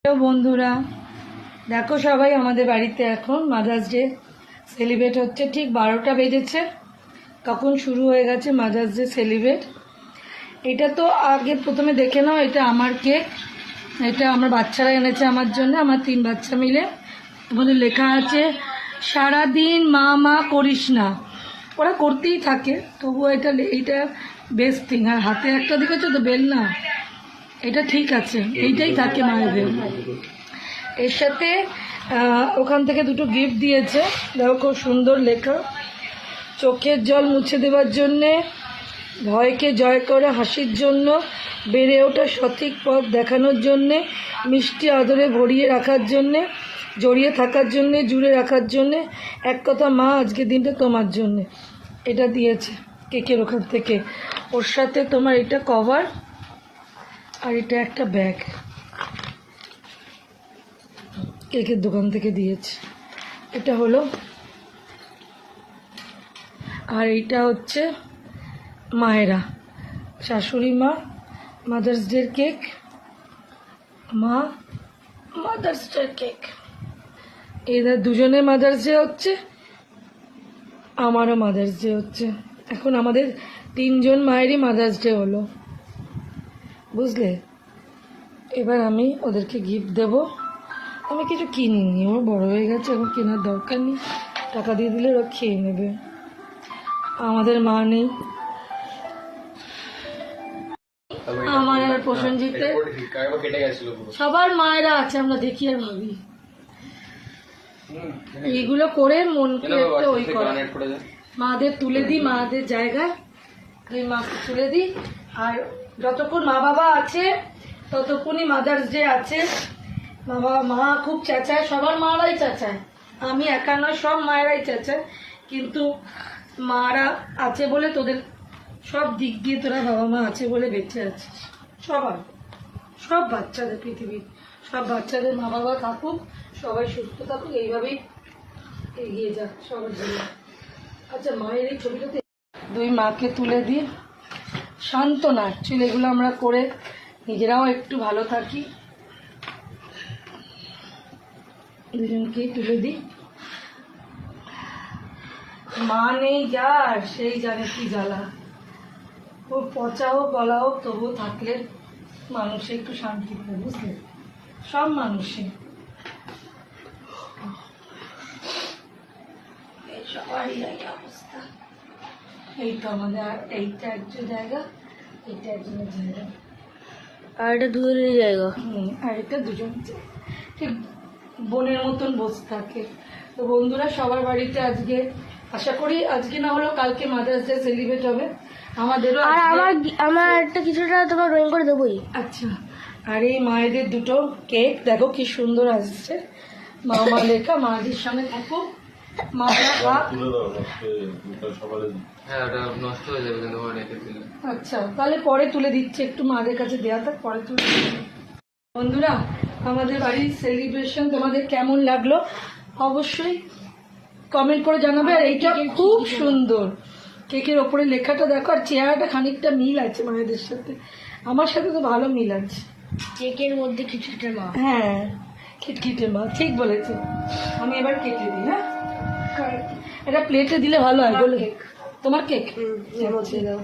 Hello বন্ধুরা, দেখো সবাই আমাদের বাড়িতে এখন মাদার্স ডে সেলিব্রেট হচ্ছে। ঠিক 12টা বেজেছে, কখন শুরু হয়ে গেছে মাদার্স ডে সেলিব্রেট। এটা তো আগে প্রথমে দেখে নাও, এটা আমার কেক। এটা আমার বাচ্চারা এনেছে আমার জন্য, আমার 3 বাচ্চা মিলে। আমাদের লেখা আছে সারাদিন মা মা করিস না। ওরা করতেই থাকে, তবুও এইটা বেস্ট থিং। আর হাতে একটা দেখেছো তো বেল না, এটা ঠিক আছে, এইটাই থাকে মায়েদের। এর সাথে ওখান থেকে 2টো গিফট দিয়েছে, দেখো খুব সুন্দর লেখা। চোখের জল মুছে দেওয়ার জন্যে, ভয়কে জয় করে হাসির জন্য, বেড়ে ওঠা সঠিক পথ দেখানোর জন্যে, মিষ্টি আদরে ভরিয়ে রাখার জন্যে, জড়িয়ে থাকার জন্যে, জুড়ে রাখার জন্যে, এক কথা মা আজকের দিনটা তোমার জন্যে। এটা দিয়েছে কেকের ওখান থেকে। ওর সাথে তোমার এটা কভার, আর এটা একটা ব্যাগ কেকের দোকান থেকে দিয়েছে। এটা হলো, আর এইটা হচ্ছে মায়েরা, শাশুড়ি মা মাদার্স ডের কেক, মা মাদার্স ডের কেক। এদের দুজনের মাদার্স ডে হচ্ছে, আমারও মাদার্স ডে হচ্ছে। এখন আমাদের 3জন মায়েরই মাদার্স ডে হলো, বুঝলে। এবার আমি ওদেরকে গিফট দেব। আমি কিছু কিনিনি, ওরা বড় হয়ে গেছে, এখন কেনার দরকার নেই। টাকা দিয়ে দিলে ওরা খেয়ে নেবে। আমাদের মা নেই, আমার আর প্রসেনজিতে, সবার মায়েরা আছে, আমরা দেখি আর ভাবি। এইগুলো করে মনকে একটা ওই করে মাদের তুলে দিই, মাদের জায়গায় ওই মাকে তুলে দিই। আর যতক্ষণ মা বাবা আছে ততক্ষণই মাদার্স ডে আছে। মা খুব চেঁচায়, সবার মারাই চেঁচায়, আমি একা নয়, সব মায়েরাই চেঁচায়। কিন্তু মারা আছে বলে তোদের সব দিক দিয়ে তোরা বাবা মা আছে বলে বেঁচে আছিস। সবার, সব বাচ্চাদের, পৃথিবীর সব বাচ্চাদের মা বাবা থাকুক, সবাই সুস্থ থাকুক, এইভাবেই এগিয়ে যাক সবার জন্য। আচ্ছা, মায়ের এই ছবিটাতে 2 মাকে তুলে দিই, সান্ত্বনা। অ্যাকচুয়ালি এগুলো আমরা করে নিজেরাও একটু ভালো থাকি। দুজনকেই তুলে দিই। মা নেই যার, সেই জানে কি জ্বালা। ও পচা হোক গলা হোক, তবুও থাকলে মানুষে একটু শান্তি পায়, বুঝলে, সব মানুষে। সবারই এই অবস্থা। এই তো আমাদের, আর এইটা একজন জায়গা, এইটা একজনের জায়গা, আর এটা দুজনের জায়গা। আর এটা দুজন ঠিক বোনের মতন বসে থাকে। তো বন্ধুরা, সবার বাড়িতে আজকে, আশা করি আজকে না হলেও কালকে মাদার্স ডে সেলিব্রেট হবে আমাদেরও। আর আমার একটা কিছুটা তোমার ড্রয়িং করে দেবোই। আচ্ছা, আর এই মায়েদের 2টো কেক দেখো কি সুন্দর আসছে, মা মা লেখা। মাদের সামনে থাকো, মারা খাক। আচ্ছা, তাহলে পরে তুলে দিচ্ছে, একটু মাদের কাছে দেওয়া থাক, পরে তুলে দিচ্ছি। বন্ধুরা, আমাদের বাড়ির সেলিব্রেশন তোমাদের কেমন লাগলো অবশ্যই কমেন্ট করে জানাবে। আর এইটা খুব সুন্দর, কেকের ওপরে লেখাটা দেখো, আর চেহারাটা খানিকটা মিল আছে মায়েদের সাথে, আমার সাথে তো ভালো মিল আছে। কেকের মধ্যে খিটখিটে মা। হ্যাঁ, খিটখিটে মা, ঠিক বলেছে। আমি এবার কেটে দিই। হ্যাঁ, এটা প্লেটে দিলে ভালো হয় বলে। তোমার কেক দাও।